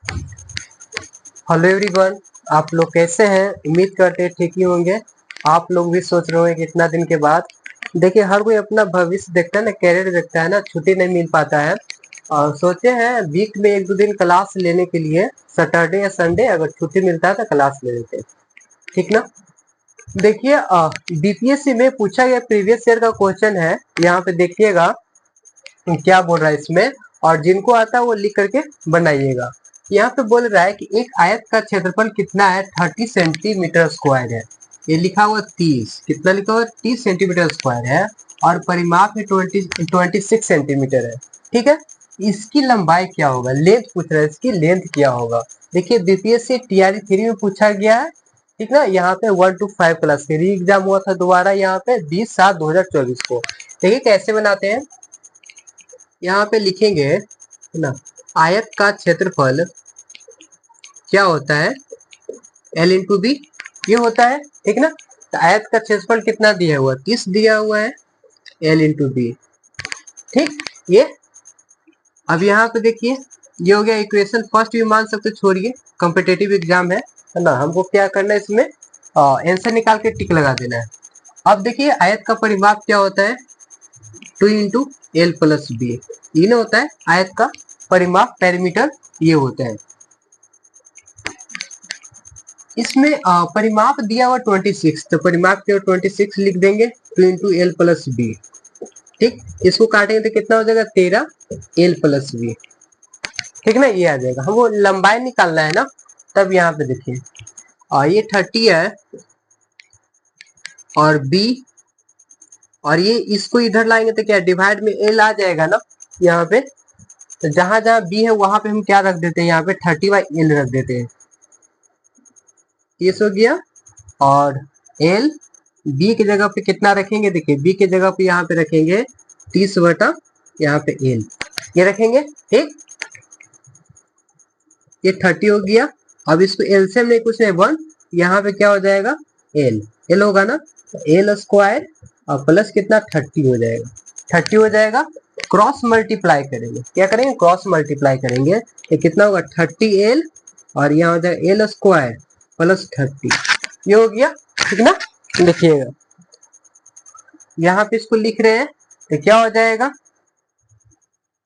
Hello everyone, आप लोग कैसे हैं? उम्मीद करते हैं ठीक ही होंगे। आप लोग भी सोच रहे होंगे कि इतना दिन के बाद। देखिए, हर कोई अपना भविष्य देखता है ना, कैरियर देखता है ना, छुट्टी नहीं मिल पाता है और सोचे हैं वीक में एक दो दिन क्लास लेने के लिए, सैटरडे या संडे अगर छुट्टी मिलता है तो क्लास ले लेते हैं, ठीक ना। देखिए, बीपीएससी में पूछा गया प्रीवियस ईयर का क्वेश्चन है, यहाँ पे देखिएगा क्या बोल रहा है इसमें, और जिनको आता है वो लिख करके बनाइएगा। यहाँ पे बोल रहा है कि एक आयत का क्षेत्रफल कितना है, 30 सेंटीमीटर स्क्वायर है। ये लिखा हुआ 30, कितना लिखा हुआ 30 सेंटीमीटर स्क्वायर है और परिमाप में 26 सेंटीमीटर है, ठीक है। इसकी लंबाई क्या होगा, लेंथ पूछ रहा है, इसकी लेंथ क्या होगा। देखिए, बीपीएससी टीआरई 3 में पूछा गया है, ठीक ना। यहाँ पे 1 to 5 क्लास के री एग्जाम हुआ था दोबारा यहाँ पे 20/7/2024 को। देखिए कैसे बनाते हैं, यहाँ पे लिखेंगे है ना, आयत का क्षेत्रफल क्या होता है, L इंटू बी, ये होता है, ठीक ना। तो आयत का क्षेत्रफल कितना दिया हुआ है, 30 दिया हुआ है, L इंटू बी, ठीक। ये अब यहाँ पे देखिए, ये हो गया इक्वेशन फर्स्ट भी मान सकते, छोड़िए कॉम्पिटेटिव एग्जाम है ना। हमको क्या करना है इसमें, आंसर निकाल के टिक लगा देना है। अब देखिए आयत का परिमाप क्या होता है, 2 इंटू एल प्लस बी, ये होता है आयत का परिमाप, पैरामीटर ये होता है। इसमें परिमाप दिया हुआ 26, तो परिमाप के 26 लिख देंगे, 2 इंटू एल प्लस बी, ठीक। इसको काटेंगे तो कितना हो जाएगा, 13 एल प्लस बी, ठीक ना। ये आ जाएगा, हमको लंबाई निकालना है ना। तब यहाँ पे देखिए, ये 30 है और बी, और ये इसको इधर लाएंगे तो क्या डिवाइड में एल आ जाएगा ना यहाँ पे। तो जहां जहां बी है वहां पे हम क्या रख देते हैं, यहाँ पे 30/L रख देते हैं, ये हो गया। और एल बी की जगह पे कितना रखेंगे, देखिए बी की जगह पे यहाँ पे रखेंगे 30/, यहाँ पे एल ये रखेंगे, ठीक। ये 30 हो गया। अब इसको एलसीएम नहीं, कुछ नहीं, 1, यहाँ पे क्या हो जाएगा, एल एल होगा ना, तो एल स्क्वायर और प्लस कितना 30 हो जाएगा, 30 हो जाएगा। क्रॉस मल्टीप्लाई करेंगे, क्या करेंगे, क्रॉस मल्टीप्लाई करेंगे, ये कितना होगा 30L और यहाँ हो जाएगा एल स्क्वायर प्लस 30, ये हो गया, ठीक ना। देखिएगा यहाँ पे इसको लिख रहे हैं तो क्या हो जाएगा,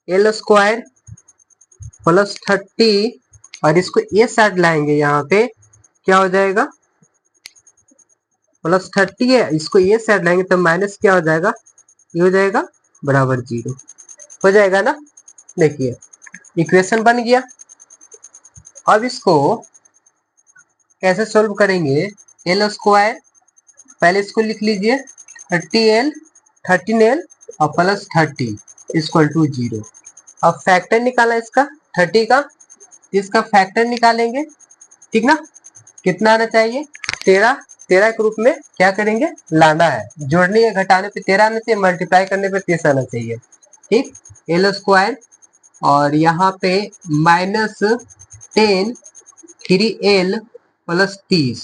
एल स्क्वायर प्लस 30 और इसको ए साइड लाएंगे, यहाँ पे क्या हो जाएगा, प्लस 30 है, इसको ये साइड लाएंगे तो माइनस क्या हो जाएगा, ये हो जाएगा बराबर 0 हो जाएगा ना। देखिए इक्वेशन बन गया। अब इसको कैसे सोल्व करेंगे, एल स्क्वायर, पहले इसको लिख लीजिए 30L 13L और प्लस 30 इक्वल टू 0। अब फैक्टर निकाला इसका 30 का, इसका फैक्टर निकालेंगे, ठीक ना। कितना आना चाहिए, 13 13 के रूप में क्या करेंगे, लाना है। जोड़ने या घटाने पे 13 आना चाहिए, मल्टीप्लाई करने पे 30 आना चाहिए, ठीक। एल स्क्वायर और यहाँ पे -10 3L प्लस 30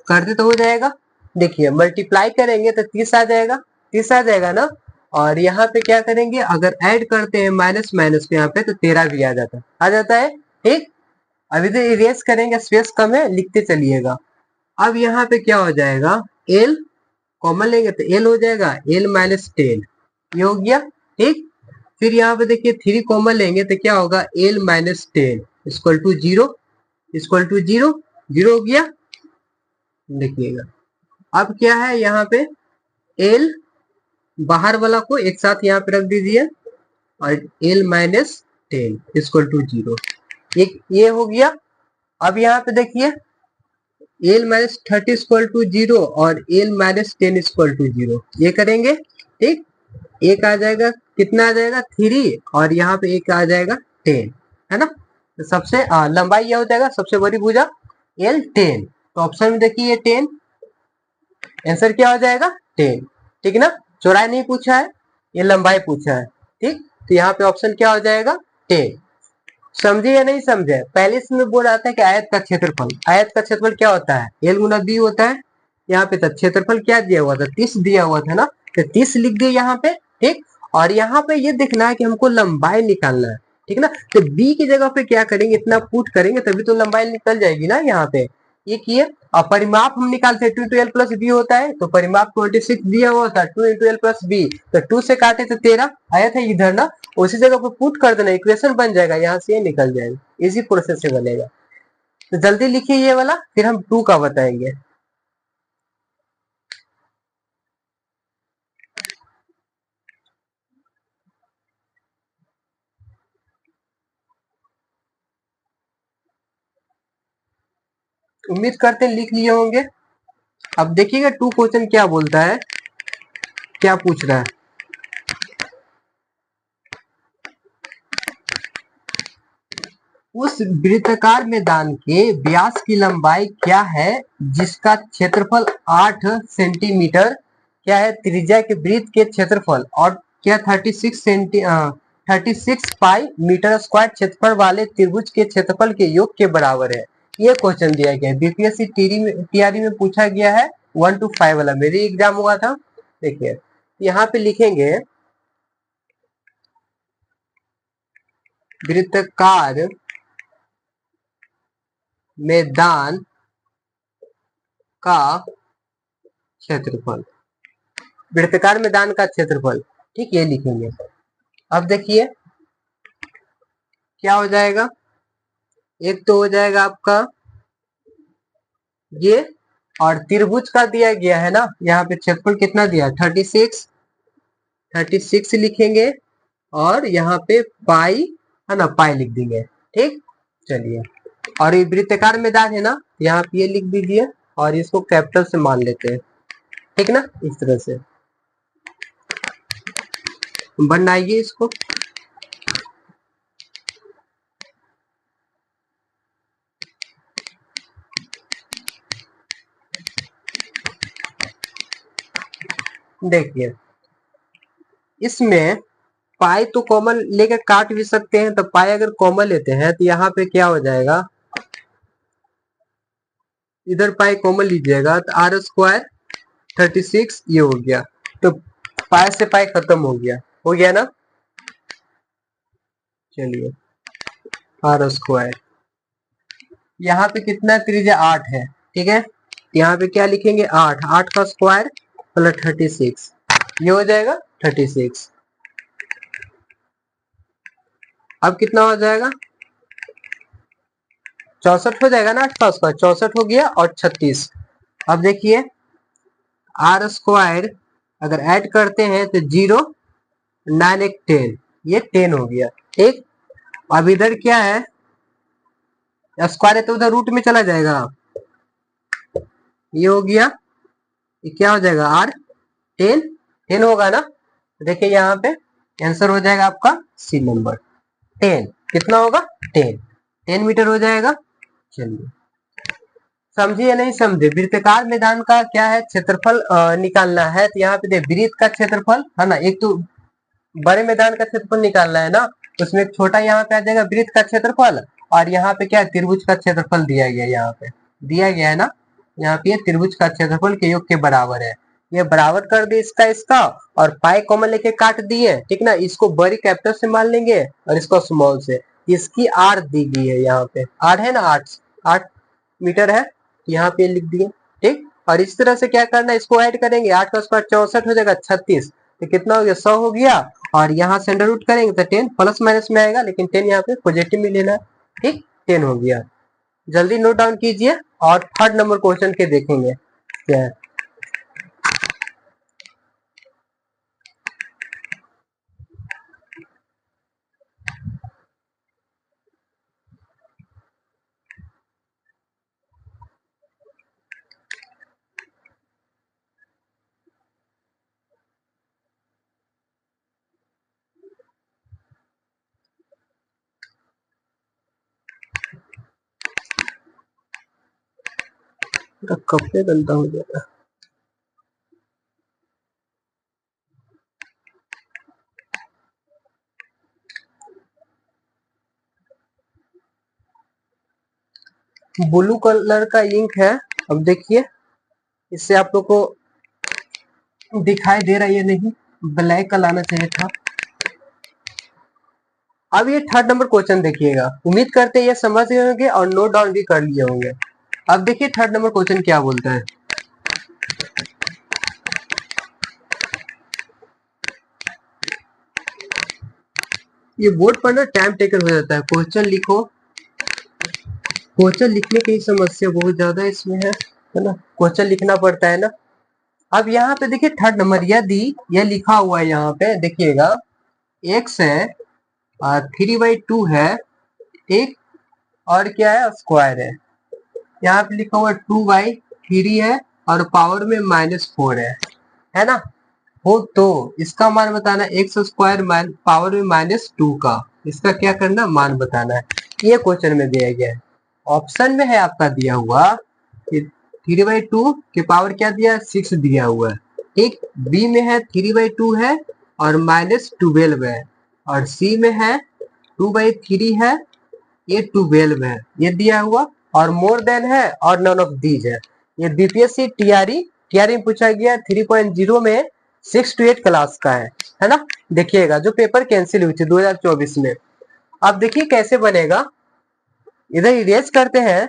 करते तो हो जाएगा। देखिए मल्टीप्लाई करेंगे तो 30 आ जाएगा, 30 आ जाएगा ना। और यहाँ पे क्या करेंगे, अगर ऐड करते हैं माइनस माइनस पे यहाँ पे तो 13 भी आ जाता है, ठीक। अभी तो इरेज करेंगे, स्पेस कम है, लिखते चलिएगा। अब यहाँ पे क्या हो जाएगा, एल कॉमन लेंगे तो एल हो जाएगा, एल -10 ये हो गया, ठीक। फिर यहाँ पे देखिए 3 कॉमन लेंगे तो क्या होगा, L -10 equal to 0, equal to 0, 0 हो गया। देखिएगा अब क्या है, यहाँ पे एल बाहर वाला को एक साथ यहाँ पे रख दीजिए और एल -10 इक्वल टू 0, एक ये हो गया। अब यहाँ पे देखिए एल -30 इक्वल टू 0 और एल -10 इक्वल टू 0, ये करेंगे, ठीक। एक आ जाएगा, कितना आ जाएगा 3 और यहाँ पे एक आ जाएगा 10, है ना। तो सबसे लंबाई यह हो जाएगा, सबसे बड़ी भुजा एल 10, तो ऑप्शन में देखिए 10, आंसर क्या हो जाएगा 10, ठीक ना। चौड़ाई नहीं पूछा है, ये लंबाई पूछा है, ठीक। तो यहाँ पे ऑप्शन क्या हो जाएगा 10। समझे या नहीं समझे, पहले इसमें बोल रहा था कि आयत का क्षेत्रफल, आयत का क्षेत्रफल क्या होता है, एल गुना बी होता है। यहाँ पे तो क्षेत्रफल क्या दिया हुआ था, 30 दिया हुआ था ना, तो 30 लिख दिए यहाँ पे, ठीक। और यहाँ पे ये देखना है कि हमको लंबाई निकालना है, ठीक ना। तो बी की जगह पे क्या करेंगे, इतना पुट करेंगे तभी तो लंबाई निकल जाएगी ना यहाँ पे। ये किए और परिमाप हम निकालते हैं 2 into l प्लस बी होता है, तो परिमाप 26 दिया हुआ था, 2 into l प्लस बी, तो 2 से काटे तो 13 आया था इधर ना, उसी जगह पे पुट कर देना, इक्वेशन बन जाएगा, यहाँ से ये निकल जाएगा, इसी प्रोसेस से बनेगा। तो जल्दी लिखिए ये वाला, फिर हम 2 का बताएंगे। उम्मीद करते हैं लिख लिए होंगे। अब देखिएगा 2 क्वेश्चन क्या बोलता है, क्या पूछ रहा है। उस वृत्ताकार मैदान के व्यास की लंबाई क्या है जिसका क्षेत्रफल 8 सेंटीमीटर क्या है, त्रिज्या के वृत्त के क्षेत्रफल और क्या 36 पाई मीटर स्क्वायर क्षेत्रफल वाले त्रिभुज के क्षेत्रफल के योग के बराबर है। ये क्वेश्चन दिया गया है, बीपीएससी टीआरई में पूछा गया है, 1 to 5 वाला, मेरी एग्जाम हुआ था। देखिए यहाँ पे लिखेंगे वृत्ताकार मैदान का क्षेत्रफल, वृत्ताकार मैदान का क्षेत्रफल, ठीक, ये लिखेंगे। अब देखिए क्या हो जाएगा, एक तो हो जाएगा आपका ये, और त्रिभुज का दिया गया है ना, यहाँ पे क्षेत्रफल कितना दिया, 36 लिखेंगे, और यहाँ पे पाई है ना, पाई लिख देंगे, ठीक। चलिए, और ये वृत्ताकार मैदान है ना, यहाँ पे ये लिख दीजिए, और इसको कैपिटल से मान लेते हैं, ठीक ना, इस तरह से बनाइए इसको। देखिए इसमें पाई तो कॉमन लेकर काट भी सकते हैं, तो पाई अगर कॉमन लेते हैं तो यहाँ पे क्या हो जाएगा, इधर पाई कॉमन लीजिएगा तो आर स्क्वायर 36 ये हो गया, तो पाई से पाई खत्म हो गया ना। चलिए आर स्क्वायर, यहाँ पे कितना त्रिज्या 8 है, ठीक है, यहाँ पे क्या लिखेंगे 8, 8 का स्क्वायर प्लस 36, ये हो जाएगा 36। अब कितना हो जाएगा, 64 हो जाएगा ना, 8 का स्क्वायर 64 हो गया, और 36। अब देखिए आर स्क्वायर अगर ऐड करते हैं तो 0 9 एक 10, ये 10 हो गया, ठीक। अब इधर क्या है, स्क्वायर है तो उधर रूट में चला जाएगा, ये हो गया, ये क्या हो जाएगा आर 10, 10 होगा ना। देखिए यहाँ पे आंसर हो जाएगा आपका सी नंबर 10, कितना होगा 10, 10 मीटर हो जाएगा। चलिए समझिए या नहीं समझे, वृत्ताकार मैदान का क्या है, क्षेत्रफल निकालना है, तो यहाँ पे दे वृत्त का क्षेत्रफल है ना, एक तो बड़े मैदान का क्षेत्रफल निकालना है ना, उसमें एक छोटा यहाँ पे आ जाएगा वृत्त का क्षेत्रफल, और यहाँ पे क्या है त्रिभुज का क्षेत्रफल दिया गया है, यहाँ पे दिया गया है ना, यहाँ पे त्रिभुज का क्षेत्रफल के योग के बराबर है, ये बराबर कर दिए इसका इसका, और पाई कॉमन लेके काट दिए, ठीक ना, इसको बड़ी कैपिटल से मान लेंगे और इसको स्मॉल से, इसकी आर दी गई है, यहाँ पे आर है ना, 8 मीटर है, यहाँ पे लिख दिए, ठीक। और इस तरह से क्या करना है, इसको ऐड करेंगे, 8 का स्क्वायर 64 हो जाएगा, 36, तो कितना हो गया 100 हो गया, और यहाँ से अंडर रूट करेंगे तो 10 प्लस माइनस में आएगा, लेकिन 10 यहाँ पे पॉजिटिव में लेना है, ठीक, 10 हो गया। जल्दी नोट डाउन कीजिए, और थर्ड नंबर क्वेश्चन के देखेंगे क्या है। कपड़े गंदा हो जाएगा। ब्लू कलर का इंक है, अब देखिए इससे आप लोग को दिखाई दे रहा है या नहीं, ब्लैक का लाना चाहिए था। अब ये थर्ड नंबर क्वेश्चन देखिएगा, उम्मीद करते हैं ये समझ गए होंगे और नोट डाउन भी कर लिए होंगे। अब देखिए थर्ड नंबर क्वेश्चन क्या बोलता है। ये बोर्ड पर ना टाइम टेकन हो जाता है, क्वेश्चन लिखो, क्वेश्चन लिखने की समस्या बहुत ज्यादा इसमें है ना, क्वेश्चन लिखना पड़ता है ना। अब यहाँ पे देखिए थर्ड नंबर, यदि यह लिखा हुआ है यहाँ पे देखिएगा, x है 3/2 है, ठीक, और क्या है स्क्वायर यहाँ पे लिखा हुआ 2/3 है और पावर में -4 है ना। हो तो इसका मान बताना, एक्स स्क्वायर पावर में -2 का, इसका क्या करना, मान बताना है। ये क्वेश्चन में दिया गया है, ऑप्शन में है आपका दिया हुआ कि 3/2 के पावर क्या दिया, 6 दिया हुआ है, ठीक। बी में है 3/2 है और -12 है, और सी में है 2/3 है, ये 12 है, ये दिया हुआ, और मोर देन है और नन ऑफ दीज है। ये बीपीएससी टीआरई में पूछा गया 3.0 में 6 to 8 क्लास का है ना। देखिएगा जो पेपर कैंसिल हुई थी 2024 में। अब देखिए कैसे बनेगा, इधर इरेज करते हैं,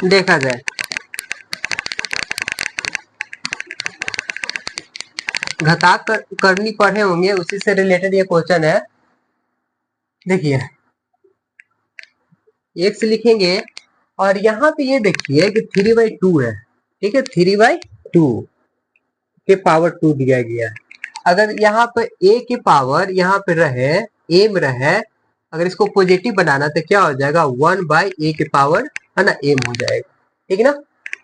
देखा जाए। घातांक करनी पढ़े होंगे, उसी से रिलेटेड ये क्वेश्चन है। देखिए एक्स लिखेंगे और यहाँ पे ये देखिए कि 3/2 है, ठीक है, 3/2 के पावर 2 दिया गया है। अगर यहाँ पे a की पावर यहाँ पे रहे, a में रहे, अगर इसको पॉजिटिव बनाना तो क्या हो जाएगा, 1/a के पावर है ना m हो जाएगा, ठीक है ना।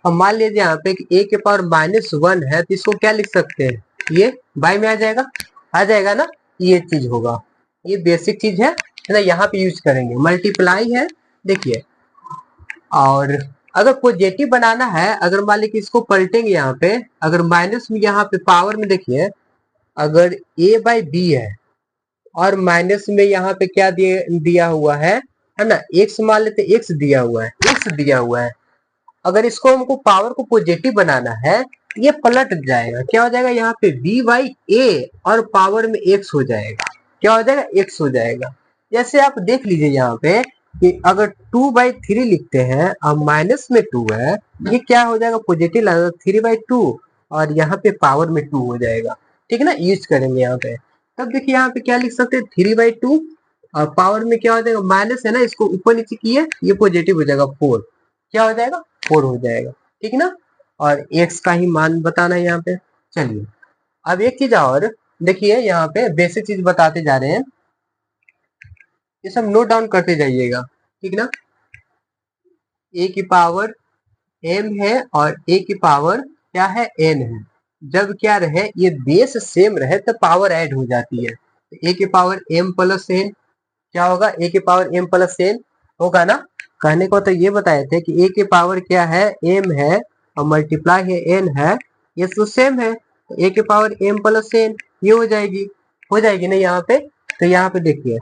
अब मान लीजिए यहाँ पे कि a के पावर -1 है, तो इसको क्या लिख सकते हैं, ये बाय में आ जाएगा ना, ये चीज होगा, ये बेसिक चीज है ना, यहाँ पे यूज करेंगे, मल्टीप्लाई है। देखिए और अगर पॉजिटिव बनाना है, अगर मान लीजिए इसको पलटेंगे यहाँ पे, अगर माइनस में यहाँ पे पावर में देखिए, अगर a/b है और माइनस में यहाँ पे क्या दिया हुआ है ना, x मान लेते, x दिया हुआ है, x दिया हुआ है। अगर इसको हमको पावर को पॉजिटिव बनाना है, ये पलट जाएगा, क्या हो जाएगा, यहाँ पे b/a और पावर में x हो जाएगा, क्या हो जाएगा, x हो जाएगा। जैसे आप देख लीजिए यहाँ पे कि अगर 2/3 लिखते हैं और माइनस में 2 है, ये क्या हो जाएगा, पॉजिटिव लगेगा 3/2 और यहाँ पे पावर में 2 हो जाएगा, ठीक है ना, यूज करेंगे यहाँ पे। तब देखिए यहाँ पे क्या लिख सकते हैं, 3/2 और पावर में क्या हो जाएगा, माइनस है ना, इसको ऊपर नीचे किए, ये पॉजिटिव हो जाएगा 4, क्या हो जाएगा, 4 हो जाएगा, ठीक ना। और x का ही मान बताना है यहाँ पे। चलिए अब एक चीज और देखिए, यहाँ पे बेसिक चीज बताते जा रहे हैं, ये सब नोट डाउन करते जाइएगा, ठीक ना। a की पावर m है और a की पावर क्या है, n है। जब क्या रहे, ये बेस सेम रहे तो पावर ऐड हो जाती है, तो a की पावर m प्लस n क्या होगा, a की पावर m प्लस n होगा ना। कहने को तो ये बताए थे कि a की पावर क्या है, m है और मल्टीप्लाई है n है, ये तो सेम है, तो a की पावर m प्लस n ये हो जाएगी ना यहाँ पे। तो यहाँ पे देखिए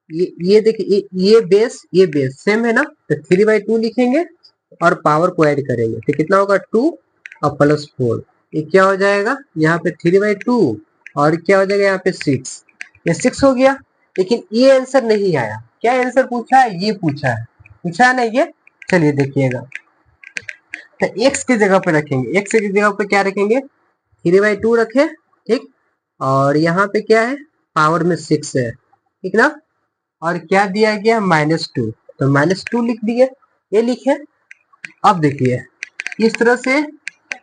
ये देखिए, ये बेस सेम है ना, तो 3/2 लिखेंगे और पावर को ऐड करेंगे तो कितना होगा, 2 और +4, ये क्या हो जाएगा, यहाँ पे 3/2 और क्या हो जाएगा, यहाँ पे 6, ये 6 हो गया। लेकिन ये आंसर नहीं आया, क्या आंसर पूछा है, ये पूछा है ना ये। चलिए देखिएगा, तो x की जगह पे रखेंगे, x की जगह पे क्या रखेंगे, 3/2 रखे, ठीक, और यहाँ पे क्या है, पावर में 6 है, ठीक ना, और क्या दिया गया, -2, तो -2 लिख दिए, ये लिखे। अब देखिए इस तरह से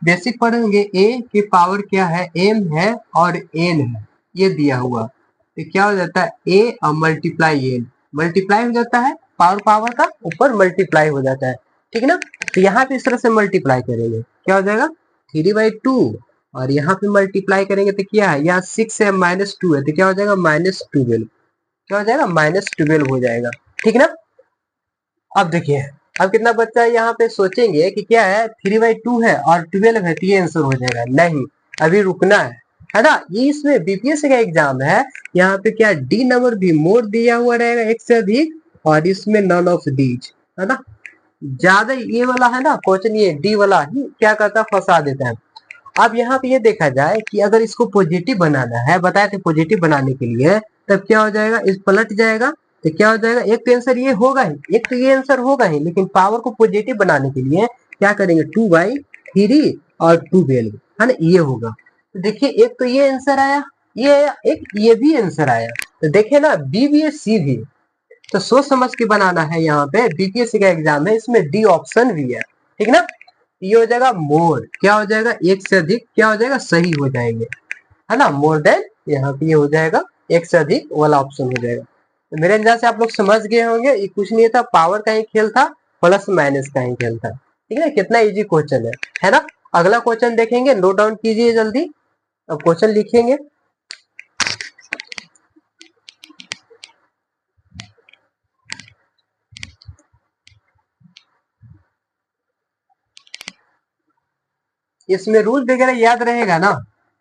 बेसिक पढ़ेंगे, a की पावर क्या है, m है और n है, ये दिया हुआ, तो क्या हो जाता है, a और मल्टीप्लाई n, मल्टीप्लाई हो जाता है, पावर का ऊपर मल्टीप्लाई हो जाता है, ठीक है ना। तो यहाँ पे इस तरह से मल्टीप्लाई करेंगे, क्या हो जाएगा, 3/2 और यहाँ पे मल्टीप्लाई करेंगे तो क्या है, यहाँ 6 है, -2 है, तो क्या हो जाएगा, -12, क्या हो जाएगा, -12 हो जाएगा, ठीक ना। अब देखिए अब कितना बच्चा है, यहाँ पे सोचेंगे कि क्या है, 3/2 है और 12 है, तो ये आंसर हो जाएगा, नहीं, अभी रुकना है ना। ये इसमें बीपीएससी का एग्जाम है, यहाँ पे क्या डी नंबर भी मोर दिया हुआ रहेगा, एक से अधिक, और इसमें नन ऑफ दीज, है ना। ज्यादा ये वाला है ना क्वेश्चन, ये डी वाला ही क्या करता है, फंसा देता है। अब यहाँ पे ये देखा जाए कि अगर इसको पॉजिटिव बनाना है, बताए थे पॉजिटिव बनाने के लिए, तब क्या हो जाएगा, इस पलट जाएगा तो क्या हो जाएगा, एक तो आंसर ये होगा ही, एक तो ये आंसर होगा ही, लेकिन पावर को पॉजिटिव बनाने के लिए क्या करेंगे, 2/3 और 2 है ना, ये होगा। तो देखिए एक तो ये आंसर आया, ये आया, एक ये भी आंसर आया। तो देखिए ना, बी भी है सी भी, तो सोच समझ के बनाना है। यहाँ पे बीपीएससी का एग्जाम है, इसमें डी ऑप्शन भी है, ठीक ना। ये हो जाएगा मोर, क्या हो जाएगा, एक से अधिक क्या हो जाएगा, सही हो जाएंगे, है ना, मोर देन, यहाँ पे ये हो जाएगा एक से अधिक वाला ऑप्शन हो जाएगा। तो मेरे अंदाज से आप लोग समझ गए होंगे, ये कुछ नहीं था, पावर का ही खेल था, प्लस माइनस का ही खेल था, ठीक है। कितना इजी क्वेश्चन है ना। अगला क्वेश्चन देखेंगे, नोट डाउन कीजिए जल्दी, अब क्वेश्चन लिखेंगे। इसमें रूल वगैरह याद रहेगा ना,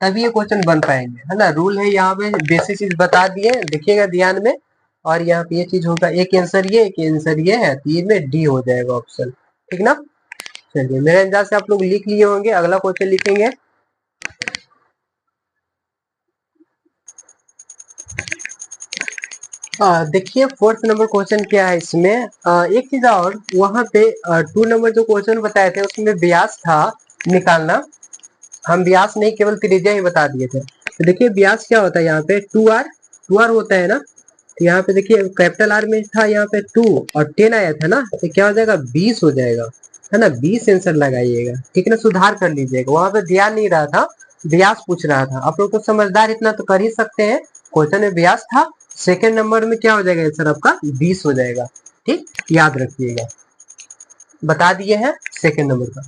तभी ये क्वेश्चन बन पाएंगे, है ना। रूल है यहाँ पे, बेसिक चीज बता दिए, देखिएगा ध्यान में। और यहाँ पे ये चीज होगा, एक आंसर ये, एक आंसर ये है, तो ये में डी हो जाएगा ऑप्शन, ठीक ना। चलिए मेरे अंदाज से आप लोग लिख लिए होंगे, अगला क्वेश्चन लिखेंगे। देखिए फोर्थ नंबर क्वेश्चन क्या है इसमें, एक चीज और, वहां पे 2 नंबर जो क्वेश्चन बताए थे उसमें व्यास था निकालना, हम व्यास नहीं केवल त्रिज्या ही बता दिए थे। तो देखिए व्यास क्या होता है, यहाँ पे 2r होता है ना। तो यहाँ पे देखिए कैपिटल आर में था यहाँ पे 2 और 10 आया था ना, तो क्या हो जाएगा, 20 हो जाएगा, है ना। 20 आंसर लगाइएगा, ठीक है ना, सुधार कर लीजिएगा, वहां पे ध्यान नहीं रहा था, व्यास पूछ रहा था। आप लोग तो समझदार, इतना तो कर ही सकते हैं, क्वेश्चन में व्यास था, सेकेंड नंबर में क्या हो जाएगा आंसर आपका, 20 हो जाएगा, ठीक, याद रखिएगा, बता दिए हैं सेकेंड नंबर का।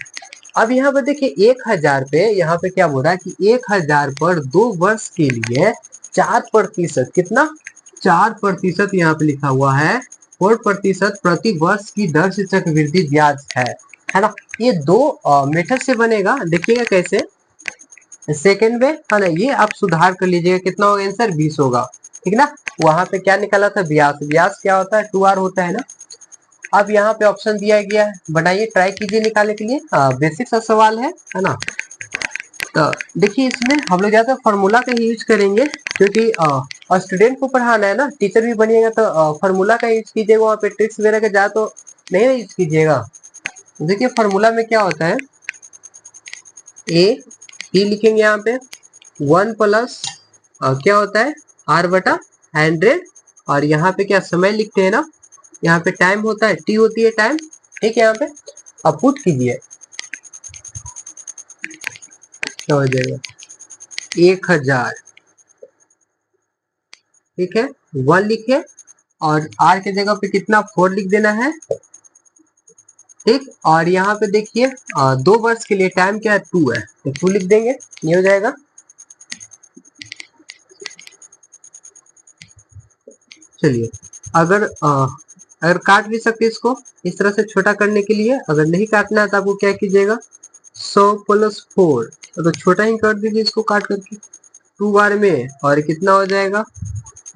अब यहाँ पर देखिए 1000 पे, यहाँ पे क्या बोल रहा है कि 1000 पर 2 वर्ष के लिए 4%, कितना, 4% यहाँ पे लिखा हुआ है, 4% प्रति वर्ष की दर से चक्रवृद्धि ब्याज है ना। ये दो मेथड से बनेगा, देखिएगा कैसे। सेकेंड में, है ना, ये आप सुधार कर लीजिएगा, कितना होगा आंसर, 20 होगा, ठीक ना। वहां पे क्या निकाला था, ब्याज, ब्याज क्या होता है, 2r होता है ना। अब यहाँ पे ऑप्शन दिया गया है, बनाइए, ट्राई कीजिए निकालने के लिए, बेसिक सा सवाल है ना। तो देखिए इसमें हम लोग ज्यादा फार्मूला का ही यूज करेंगे, क्योंकि स्टूडेंट को पढ़ाना है ना, टीचर भी बनिएगा तो फार्मूला का यूज कीजिएगा, वहाँ पे ट्रिक्स वगैरह का ज्यादा तो नहीं यूज कीजिएगा। देखिए फार्मूला में क्या होता है, ए ई लिखेंगे यहाँ पे, 1 प्लस क्या होता है, r/100, और यहाँ पे क्या समय लिखते हैं ना, यहाँ पे टाइम होता है, टी होती है टाइम, ठीक है। यहाँ पे अब पुट कीजिए, क्या हो जाएगा, 1000, ठीक है, 1 लिखे, और r के जगह पे कितना, 4 लिख देना है, ठीक। और यहाँ पे देखिए 2 वर्ष के लिए टाइम क्या है, 2 है, तो 2 लिख देंगे, ये हो जाएगा। चलिए अगर काट भी सकते इसको इस तरह से छोटा करने के लिए, अगर नहीं काटना है तो आपको क्या कीजिएगा, 100 + 4, तो छोटा ही कर दीजिए इसको काट करके 2 बार में, और कितना हो जाएगा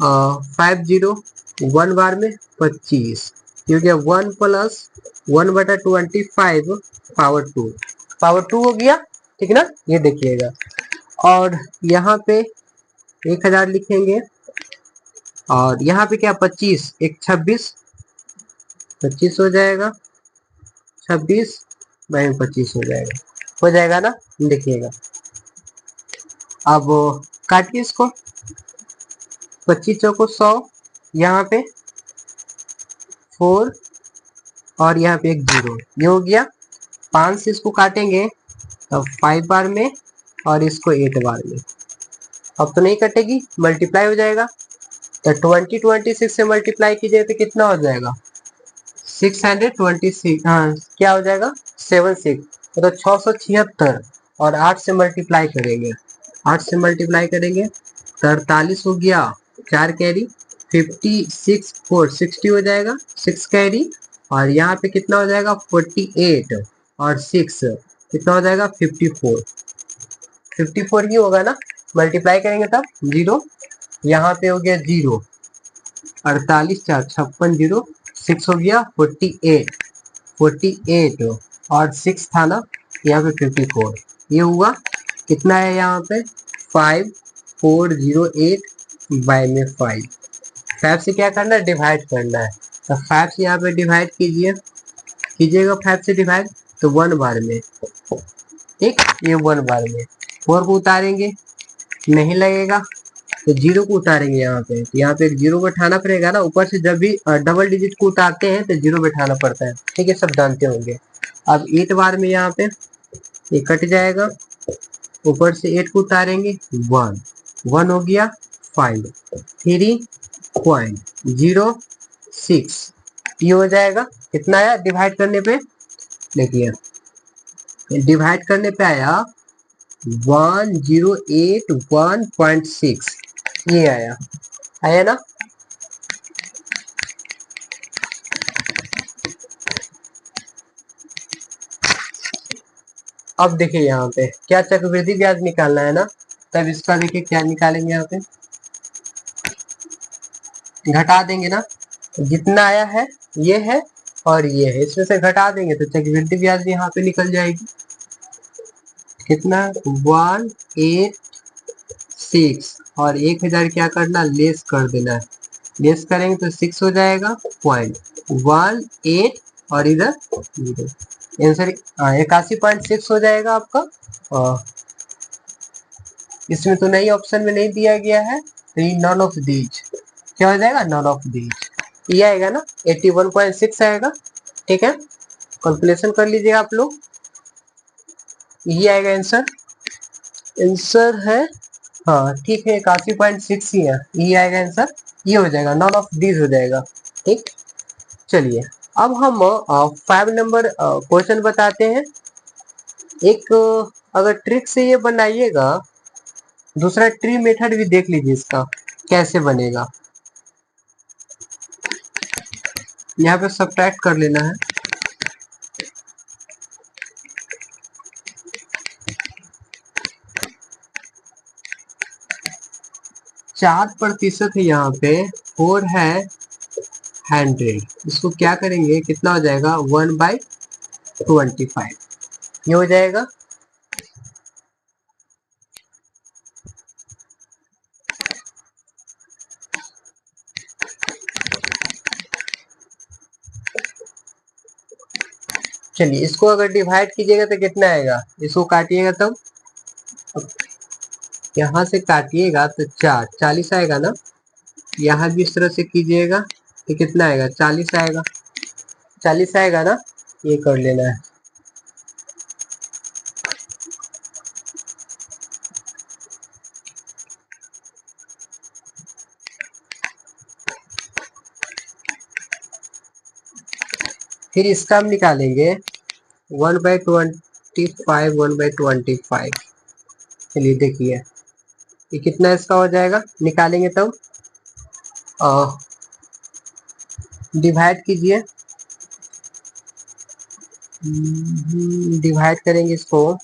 50, 1 बार में 25, ये हो गया 1 + 1/25 पावर 2 हो गया, ठीक ना, ये देखिएगा। और यहाँ पे 1000 लिखेंगे, और यहाँ पे क्या 25, एक 26, 25 हो जाएगा, 26/25 हो जाएगा ना, देखिएगा। अब काटिए इसको, 25 चौको 100, यहाँ पे 4, और यहाँ पे एक 0, ये हो गया। 5 से इसको काटेंगे तो 5 बार में, और इसको 8 बार में, अब तो नहीं कटेगी, मल्टीप्लाई हो जाएगा, तो 26 से मल्टीप्लाई कीजिए तो कितना हो जाएगा, 626, हाँ क्या हो जाएगा, 76, तो 676, और 8 से मल्टीप्लाई करेंगे, 8 से मल्टीप्लाई करेंगे 43 हो गया, 4 कैरी, 56 4 60 हो जाएगा, 6 कैरी, और यहाँ पे कितना हो जाएगा 48, और 6 कितना हो जाएगा 54 ही होगा ना, मल्टीप्लाई करेंगे तब 0, यहाँ पे हो गया 0, 48 4 56, 0 6 हो गया 48, और 6 था ना, यहाँ पे 54, ये हुआ कितना है यहाँ पे 5408 बाय में 5 से क्या करना है, डिवाइड करना है। तो 5 से यहाँ पे डिवाइड कीजिएगा 5 से डिवाइड, तो 1 बार में, ठीक, ये 1 बार में। 4 को उतारेंगे नहीं लगेगा, तो 0 को उतारेंगे यहाँ पे, तो यहाँ पे एक 0 बैठाना पड़ेगा ना, ऊपर से जब भी डबल डिजिट को उतारते हैं तो 0 बैठाना पड़ता है, ठीक है, सब जानते होंगे। अब 8 बार में यहाँ पे ये कट जाएगा, ऊपर से 8 को उतारेंगे 1 हो गया 5 3.06, ये हो जाएगा। कितना आया डिवाइड करने पे, देखिए डिवाइड करने पे आया 1081.6, ये आया ना। अब देखिए यहाँ पे क्या चक्रवृद्धि ब्याज निकालना है ना, तब इसका देखिए क्या निकालेंगे, यहाँ पे घटा देंगे ना, जितना आया है ये है और ये है, इसमें से घटा देंगे तो चक्रवृद्धि ब्याज भी यहाँ पे निकल जाएगी। कितना 186 और 1000 क्या करना, लेस कर देना है, लेस करेंगे तो 6 हो जाएगा 0.18 और इधर 0, आंसर 81.6 हो जाएगा आपका। इसमें तो नहीं, ऑप्शन में नहीं दिया गया है, तो ये नॉन ऑफ दीज, क्या हो जाएगा, नॉन ऑफ दीज, ये आएगा ना 81.6 आएगा, ठीक है, कैलकुलेशन कर लीजिएगा आप लोग, ये आएगा आंसर। आंसर है, हाँ ठीक है, 81.6 ही है, ये आएगा आंसर, ये हो जाएगा, नॉन ऑफ दीज हो जाएगा, ठीक। चलिए अब हम 5 नंबर क्वेश्चन बताते हैं। एक अगर ट्रिक से ये बनाइएगा, दूसरा ट्री मेथड भी देख लीजिए इसका कैसे बनेगा। यहाँ पे सब्ट्रैक्ट कर लेना है, 4% है यहाँ पे, 4 है 100, इसको क्या करेंगे, कितना हो जाएगा 1/25, ये हो जाएगा। चलिए इसको अगर डिवाइड कीजिएगा तो कितना आएगा, इसको काटिएगा तब, यहाँ से काटिएगा तो 40 आएगा ना, यहाँ भी इस तरह से कीजिएगा तो कितना आएगा, 40 आएगा, 40 आएगा ना, ये कर लेना है। फिर इसका हम निकालेंगे 1/25, 1/25, चलिए देखिए ये कितना इसका हो जाएगा, निकालेंगे तब, डिवाइड कीजिए, डिवाइड करेंगे इसको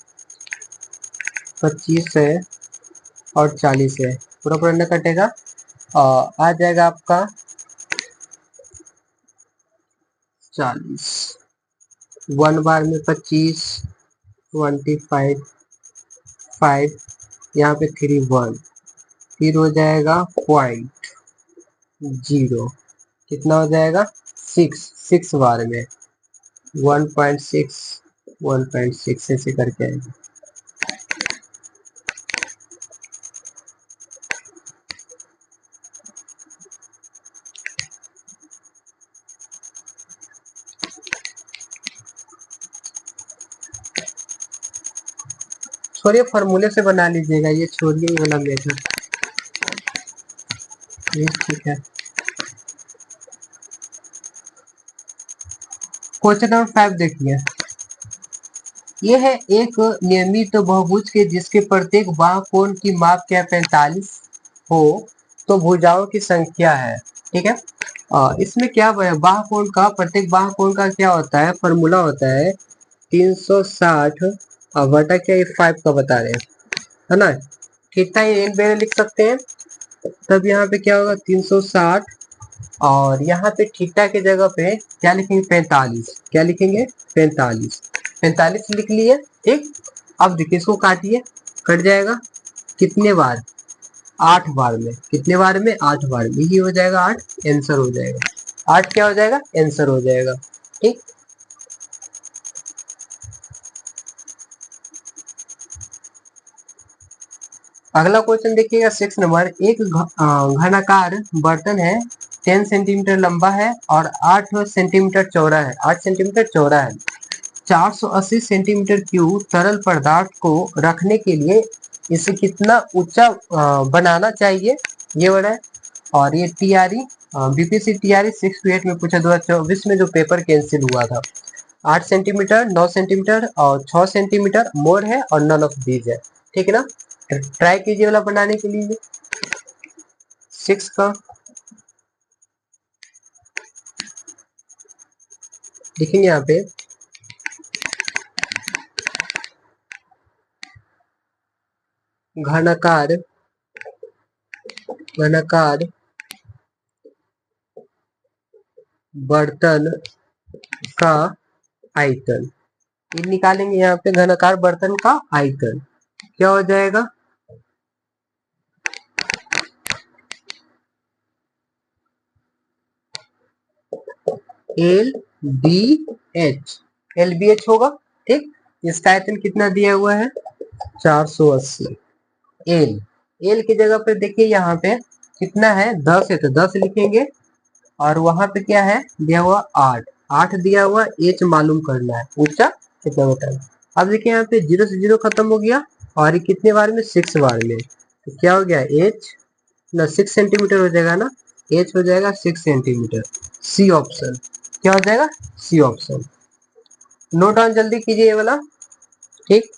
25 से और 40 से, पूरा पूरा न कटेगा, आ जाएगा आपका 40, 1 बार में 25, 25, 5, यहाँ पे 3 1, फिर हो जाएगा 0.0, कितना हो जाएगा 6 बार में 1.6, 1.6 ऐसे करके आएगा। छोड़िए फॉर्मूले से बना लीजिएगा, ये छोड़िए ये वाला मेथड, ये ठीक है। क्वेश्चन नंबर 5 देखिए, ये है एक नियमित बहुभुज के जिसके प्रत्येक बाहु कोण की माप क्या 45 हो तो भुजाओं की संख्या है, ठीक है। इसमें क्या बाहु कोण का, प्रत्येक बाहु कोण का क्या होता है, फॉर्मूला होता है 360 बटा क्या, ये 5 का बता रहे हैं, है ना, कितना ये इन बेरे लिख सकते हैं, तब यहाँ पे क्या होगा 360 और यहाँ पे थीटा के जगह पे क्या लिखेंगे 45, क्या लिखेंगे 45 लिख लिए, ठीक। अब देखिए इसको काटिए, कट जाएगा कितने बार, 8 बार में। कितने बार में, 8 बार में। ये हो जाएगा 8, आंसर हो जाएगा 8। क्या हो जाएगा, आंसर हो जाएगा। ठीक। अगला क्वेश्चन देखिएगा 6 नंबर। एक घनाकार बर्तन है, 10 सेंटीमीटर लंबा है और 8 सेंटीमीटर चौड़ा है। 8 सेंटीमीटर चौड़ा है। 480 सेंटीमीटर क्यूब तरल पदार्थ को रखने के लिए इसे कितना ऊंचा बनाना चाहिए, ये बड़ा है। और ये टीआरई बीपीएससी टीआरई 6 to 8 में पूछा 2024 में, जो पेपर कैंसिल हुआ था। 8 सेंटीमीटर, 9 सेंटीमीटर और 6 सेंटीमीटर मोर है और नन ऑफ दीज है। ठीक है ना। ट्राई कीजिए वाला बनाने के लिए 6 का। देखेंगे यहाँ पे घनाकार घनाकार बर्तन का आयतन, ये निकालेंगे यहाँ पे। घनाकार बर्तन का आयतन क्या हो जाएगा, L B H. L B H होगा। ठीक। इसका आयतन कितना दिया हुआ है, 480। एल, एल की जगह पे देखिए यहाँ पे कितना है, 10 है तो 10 लिखेंगे। और वहां पे क्या है दिया हुआ, 8। 8 दिया हुआ, एच मालूम करना है, ऊंचा कितना होता है। अब देखिए यहाँ पे 0 से 0 खत्म हो गया और ये कितने बार में, 6 बार में। तो क्या हो गया, एच ना 6 सेंटीमीटर हो जाएगा ना, एच हो जाएगा 6 सेंटीमीटर। C option. क्या हो जाएगा, सी ऑप्शन। नोट डाउन जल्दी कीजिए ये वाला। ठीक।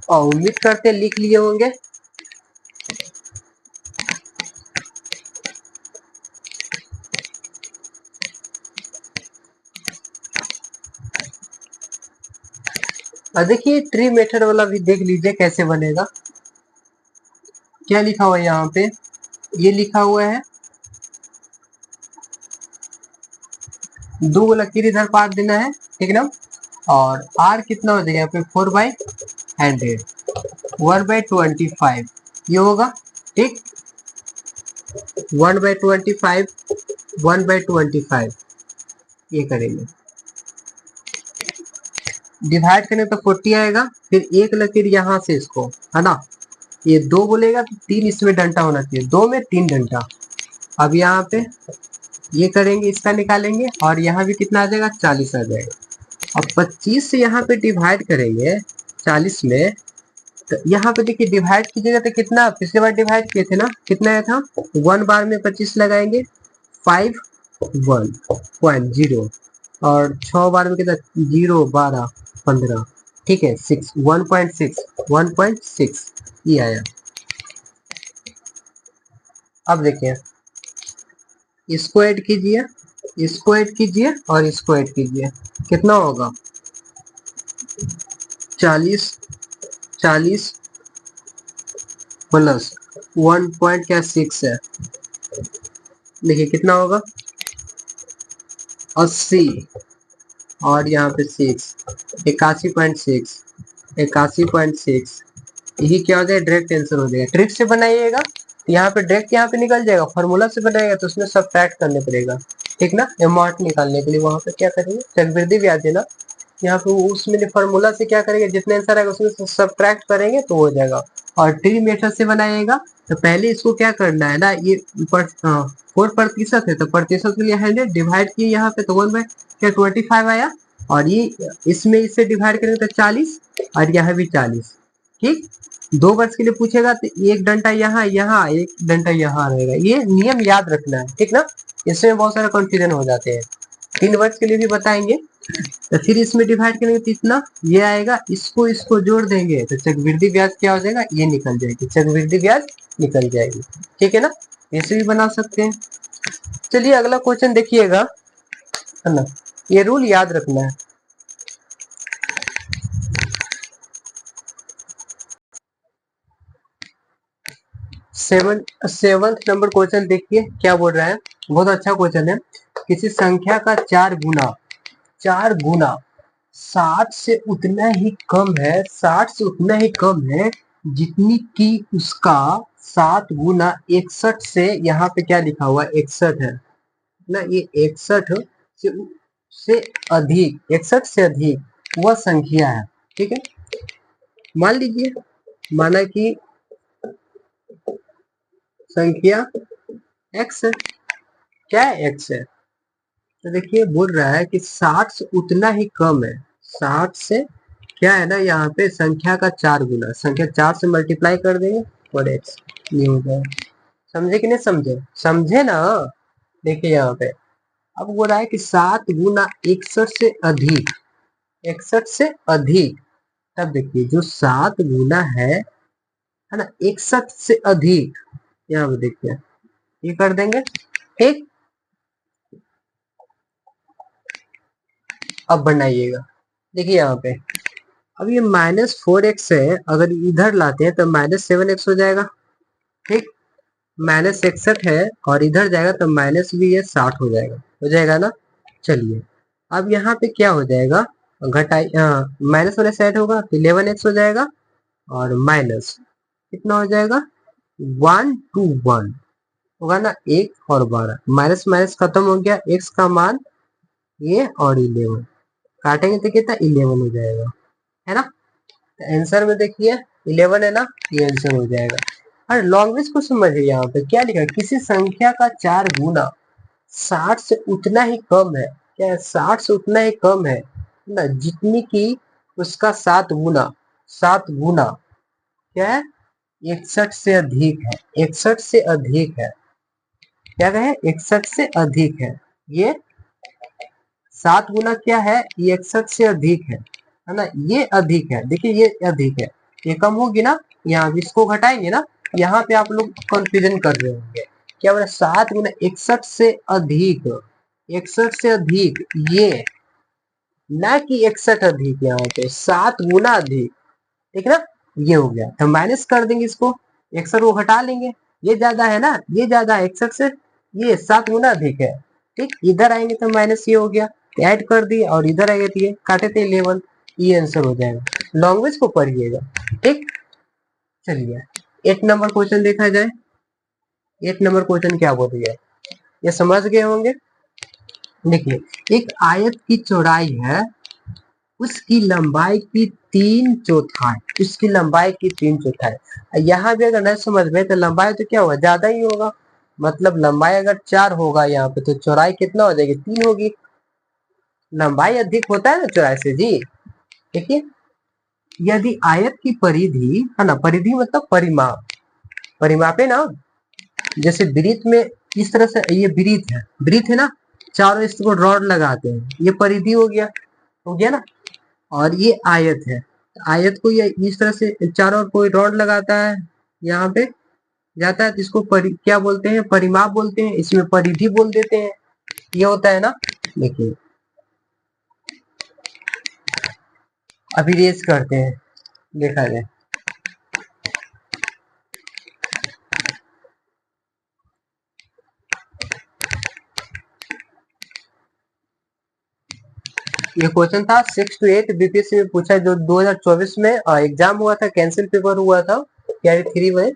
और उम्मीद करते लिख लिए होंगे। और देखिए ट्री मेथड वाला भी देख लीजिए कैसे बनेगा। क्या लिखा हुआ है यहाँ पे, ये लिखा हुआ है 2 लकीर इधर पार देना है। ठीक ना। और आर कितना हो जाएगा यहाँ पे, 4/100, 1/25 ये होगा। ठीक। 1/25, 1/25 ये करेंगे। डिवाइड करें तो 40 आएगा। फिर एक लकीर यहाँ से इसको, है ना, ये 2 बोलेगा तो 3 इसमें डंटा होना चाहिए, 2 में 3 डंटा। अब यहाँ पे ये करेंगे, इसका निकालेंगे और यहाँ भी कितना आ जाएगा, 40 आ जाएगा। अब 25 से यहाँ पे डिवाइड करेंगे 40 में, तो यहाँ पे देखिए डिवाइड कीजिएगा तो कितना, पिछले बार डिवाइड किए थे ना, कितना आया था, 1 बार में 25 लगाएंगे, 5 1.0 और 6 बार में कितना, 0 12 15। ठीक है, 6 1.6 1.6 ये आया। अब देखिए इसको ऐड कीजिए, इसको ऐड कीजिए और इसको ऐड कीजिए, कितना होगा, 40 40 प्लस 1 पॉइंट क्या 6 है, देखिए कितना होगा, 80 और यहाँ पे 6, 81.6, 81.6। यही क्या हो जाएगा, डायरेक्ट आंसर हो जाएगा। ट्रिक से बनाइएगा तो यहाँ पे डायरेक्ट यहाँ पे निकल जाएगा। फॉर्मूला से बनाएगा तो उसमें सब्ट्रैक्ट करने पड़ेगा। ठीक ना। अमाउंट निकालने के लिए वहां पे क्या करेंगे, चक्रवृद्धि ब्याज देना, यहाँ पे उसमें फॉर्मूला से क्या करेंगे, जितने आंसर आएगा उसमें सब्ट्रैक्ट करेंगे तो हो जाएगा। और ट्री मेथड से बनाइएगा तो पहले इसको क्या करना है ना, ये 4% है तो प्रतिशत के लिए 100 डिवाइड किए यहाँ पे तो 1/25 आया। और ये इसमें इससे डिवाइड करेंगे तो 40 और यहाँ भी 40। ठीक। 2 वर्ष के लिए पूछेगा तो एक डंडा यहाँ, यहाँ एक डंडा यहाँ रहेगा। ये नियम याद रखना है। ठीक ना। इसमें बहुत सारा कंफ्यूजन हो जाते हैं। 3 वर्ष के लिए भी बताएंगे। तो फिर इसमें डिवाइड करेंगे तो इतना ये आएगा, इसको इसको जोड़ देंगे तो चक्रवृद्धि ब्याज क्या हो जाएगा, ये निकल जाएगी, चक्रवृद्धि ब्याज निकल जाएगी। ठीक है ना। ऐसे भी बना सकते हैं। चलिए अगला क्वेश्चन देखिएगा, है ना, ये रूल याद रखना है। सेवंथ नंबर क्वेश्चन देखिए क्या बोल रहा है। बहुत अच्छा क्वेश्चन है। किसी संख्या का 4 गुना 60 से उतना ही कम है, 60 से उतना ही कम है जितनी कि उसका 7 गुना 61 से, यहाँ पे क्या लिखा हुआ 61 है ना, ये 61 से से अधिक, 61 से अधिक वह संख्या है। ठीक है, मान लीजिए, माना कि संख्या x है। क्या है x है, तो देखिए बोल रहा है कि 60 से उतना ही कम है, 60 से क्या है ना, यहाँ पे संख्या का 4 गुना, संख्या 4 से मल्टीप्लाई कर देंगे और x ये हो जाएगा। समझे कि नहीं समझे, समझे ना। देखिए यहाँ पे अब बोल रहा है कि 7 गुना 61 से अधिक, 61 से अधिक, तब देखिए जो 7 गुना है ना 61 से अधिक, यहाँ पे देखिए ये कर देंगे। ठीक, अब बनाइएगा, देखिए यहाँ पे अब ये -4x है, अगर इधर लाते हैं तो -7x हो जाएगा। ठीक, -61 है और इधर जाएगा तो माइनस भी ये 60 हो जाएगा ना। चलिए अब यहाँ पे क्या हो जाएगा, घटाई माइनस वाले साइड होगा तो 11x हो जाएगा, और माइनस कितना हो जाएगा 1 to 1 होगा ना, 1 और 12, माइनस माइनस खत्म हो गया, x का मान ये और 11 काटेंगे तो कितना 11 हो जाएगा, है ना। तो आंसर में देखिए 11 है ना, ये आंसर हो जाएगा। और लॉन्ग्वेज को समझिए, यहाँ पे क्या लिखा है, किसी संख्या का 4 गुना 60 से उतना ही कम है, क्या है 60 से उतना ही कम है ना, जितनी की उसका 7 गुना, 7 गुना क्या है 61 से अधिक है, 61 से अधिक है, क्या कहे 61 से अधिक है, ये 7 गुना क्या है, ये 61 से अधिक है ना, ये अधिक है, देखिए ये अधिक है, ये कम होगी ना, यहाँ इसको घटाएंगे ना, यहाँ पे आप लोग कंफ्यूजन कर रहे होंगे, क्या बोला 7 गुना 61 से अधिक, 61 से अधिक, ये ना कि 61 अधिक, यहाँ पे 7 गुना अधिक, ठीक ना। ये हो गया तो माइनस कर देंगे इसको, 61 को घटा लेंगे, ये ज्यादा है ना, ये ज्यादा है 61 से, ये 7 गुना अधिक है। ठीक, इधर आएंगे तो माइनस ये हो गया, ऐड कर दिए, और इधर आएंगे तो ये काटे थे 11, ये आंसर हो जाएगा। लॉन्ग्वेज को पढ़िएगा। ठीक, चलिए 8 नंबर क्वेश्चन देखा जाए। 8 नंबर क्वेश्चन क्या बोल रही है, ये समझ गए होंगे। देखिए एक आयत की चौड़ाई है, उसकी लंबाई की 3/4, उसकी लंबाई की 3/4। यहाँ भी अगर नहीं समझ में तो लंबाई तो क्या होगा, ज्यादा ही होगा, मतलब लंबाई अगर 4 होगा यहाँ पे तो चौड़ाई कितना हो जाएगी 3 होगी, लंबाई अधिक होता है ना चौड़ाई से जी। देखिए यदि आयत की परिधि है ना, परिधि मतलब परिमाप, परिमाप है ना, जैसे वृत्त में इस तरह से, ये वृत्त है ना, चारों इसको रॉड लगाते हैं, ये परिधि हो गया ना, और ये आयत है, आयत को ये इस तरह से चारों ओर कोई रॉड लगाता है, यहाँ पे जाता है तो इसको क्या बोलते हैं, परिमाप बोलते हैं, इसमें परिधि बोल देते हैं, ये होता है ना। देखिए अभी रेस करते हैं, देखा जाए। ये क्वेश्चन था 6 to 8 बीपीएससी में पूछा, जो 2024 में एग्जाम हुआ था, कैंसिल पेपर हुआ था कैरी 3 में,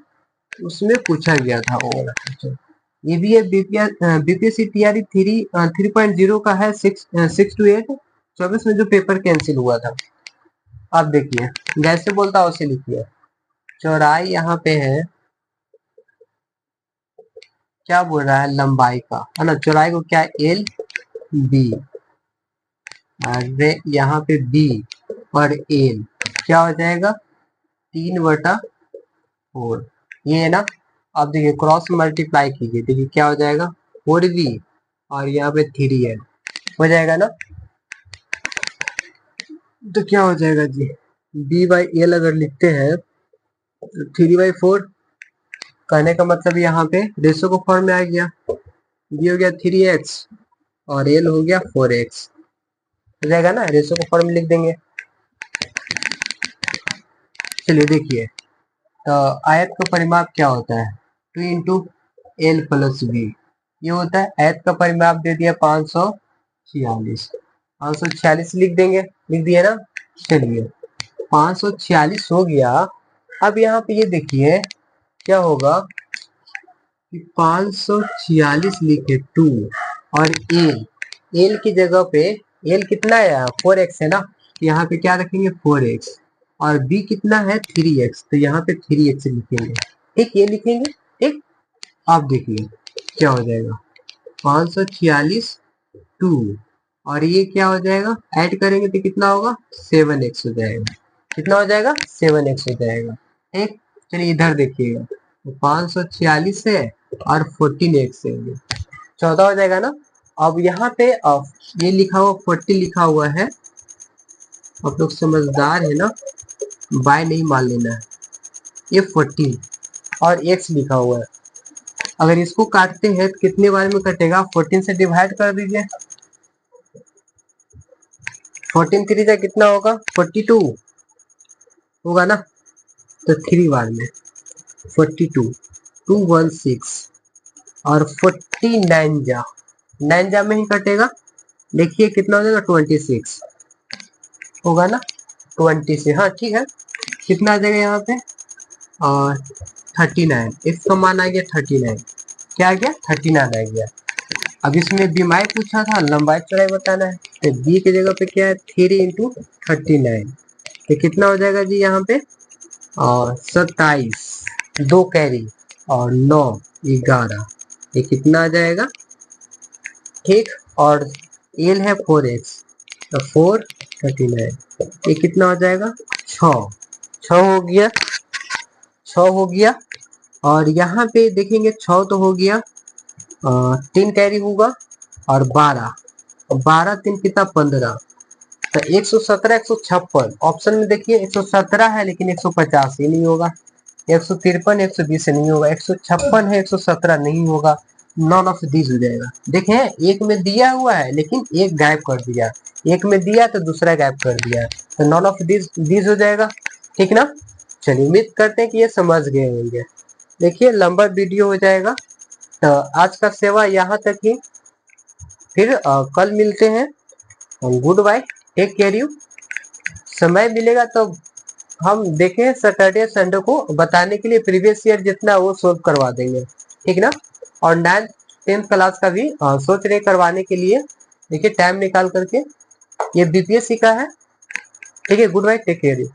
उसमें पूछा गया था वो वाला क्वेश्चन। ये भी है बीपीएससी टीआरई 3.0 का है, 6 to 8 24 में जो पेपर कैंसिल हुआ था। अब देखिए जैसे बोलता वैसे लिखिए, चौड़ाई यहाँ पे है, क्या बोल रहा है लंबाई का, है ना, चौड़ाई को क्या एल बी, अरे यहाँ पे बी और एल क्या हो जाएगा 3/4, ये है ना। अब देखिए क्रॉस मल्टीप्लाई कीजिए, देखिए क्या हो जाएगा 4b और यहाँ पे 3l हो जाएगा ना, तो क्या हो जाएगा जी b/l अगर लिखते हैं तो 3/4, कहने का मतलब यहाँ पे रेशो को फॉर्म में आ गया, b हो गया 3x और l हो गया 4x, हो जाएगा ना, रेशो को फॉर्म में लिख देंगे। चलिए देखिए तो आयत का परिमाप क्या होता है, 2 इंटू एल प्लस बी, ये होता है। एच का परिमाप दे दिया 546, 546 लिख देंगे, लिख दिया ना। चलिए 546 हो गया। अब यहाँ पे ये देखिए क्या होगा कि 546 लिखे 2 और एल की जगह पे एल कितना है 4x है ना, यहाँ पे क्या रखेंगे 4x, और बी कितना है 3x, तो यहाँ पे 3x लिखेंगे। ठीक, ये लिखेंगे। ठीक, आप देखिए क्या हो जाएगा 546 2 और ये क्या हो जाएगा, ऐड करेंगे तो कितना होगा 7x हो जाएगा। कितना हो जाएगा 7x हो जाएगा। ठीक, चलिए इधर देखिएगा, तो 546 है और 14x है, 14 हो जाएगा ना। अब यहाँ पे ये लिखा हुआ 40 लिखा हुआ है, आप लोग समझदार है ना, बाय नहीं मान लेना है। ये 14 और x लिखा हुआ है, अगर इसको काटते हैं तो कितने बार में कटेगा, 14 से डिवाइड कर दीजिए। 14 3 जा कितना होगा 42 होगा ना, तो 3 बार में 42 216 और 49 जा 9 जा में ही कटेगा। देखिए कितना हो जाएगा 26 होगा ना, 20 से, हाँ ठीक है। कितना आ जाएगा यहाँ पे और 39, इसका मान आ गया 39, क्या आ गया 39 आ गया। अब इसमें बीमाई पूछा था, लंबाई चौड़ाई बताना है, तो बी की जगह पे क्या है 3 इंटू 39, तो कितना हो जाएगा जी यहाँ पे और 27, 2 कैरी और 9 11, ये कितना आ जाएगा। ठीक, और एल है 4x, तो 4 39, ये कितना हो जाएगा 6 हो गया, 6 हो गया। और यहाँ पे देखेंगे 6 तो हो गया, 3 कैरी होगा और 12, 12 3 कितना 15, तो 117 156 ऑप्शन में देखिए 117 है लेकिन 150 ही नहीं होगा, 153 120 नहीं होगा, 156 है 117 नहीं होगा, नॉन ऑफ दीज हो जाएगा। देखें एक में दिया हुआ है लेकिन एक गायब कर दिया, एक में दिया तो दूसरा गायब कर दिया, तो नॉन ऑफ दीज हो जाएगा। ठीक ना, चलिए उम्मीद करते हैं कि ये समझ गए होंगे। देखिए लंबा वीडियो हो जाएगा, तो आज का सेवा यहाँ तक ही, फिर कल मिलते हैं। Goodbye, take care you. समय मिलेगा तो हम देखें सैटरडे संडे को बताने के लिए प्रीवियस ईयर जितना वो सोल्व करवा देंगे। ठीक ना, और 9th 10th क्लास का भी सोच रहे करवाने के लिए, देखिए टाइम निकाल करके, ये बीपीएससी का है। ठीक है, goodbye, take care you.